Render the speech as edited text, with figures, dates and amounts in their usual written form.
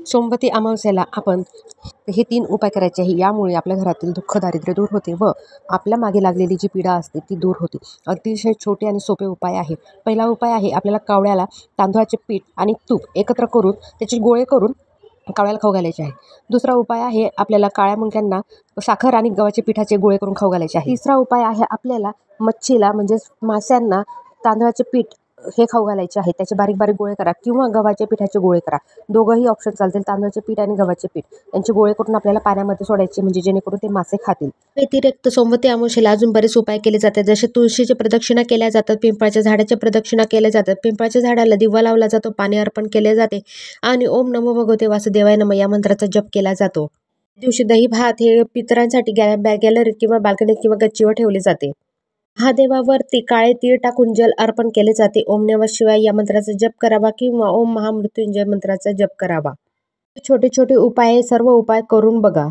सोमवती अमावस्येला आपण हे 3 उपाय करायचे आहे. यामुळे आपल्या घरातील दुःख दारिद्र्य दूर होते व आपल्या मागे लागलेली जी पीडा असते ती दूर होते. अतिशय छोटे आणि सोपे उपाय आहे. पहिला उपाय आहे, आपल्याला कावळ्याला तांदळाचे पीठ आणि तूप एकत्र करून त्याचे गोळे करून कावळ्याला खाऊ घालायचे आहे. दुसरा उपाय आहे, आपल्याला काळ्या मुंग्यांना साखर आणि गव्हाचे पिठाचे गोळे करून खाऊ घालायचे आहे. तिसरा उपाय आहे, आपल्याला मच्छीला म्हणजेच माशांना तांदळाचे पीठ हे खाऊ घालायचे आहे. त्याचे बारीक बारीक गोळे करा किंवा गव्हाच्या पिठाचे गोळे करा. दोघंही ऑप्शन चालतील. तांदळाचे पीठ आणि गव्हाचे पीठ यांचे गोळे करून आपल्याला पाण्यामध्ये सोडायचे, म्हणजे जेणेकरून ते मासे खातील. व्यतिरिक्त सोमवती अमावस्येला अजून बरेच उपाय केले जातात. जसे तुळशीची प्रदक्षिणा केल्या जातात, पिंपळाच्या झाडाच्या प्रदक्षिणा केल्या जातात, पिंपळाच्या झाडाला दिवा लावला जातो, पाणी अर्पण केले जाते आणि ओम नमो भगवते वासुदेवाय नमः या मंत्राचा जप केला जातो. दिवशी दही भात हे पितरांसाठी गॅलरीत किंवा बाल्कनीत किंवा गच्चीवर ठेवले जाते. महादेवावरती काळे तीळ टाकून जल अर्पण केले जाते. ओम नमः शिवाय या मंत्राचा जप करावा किंवा ओम महामृत्युंजय मंत्राचा जप करावा. छोटे छोटे उपाय, सर्व उपाय करून बघा.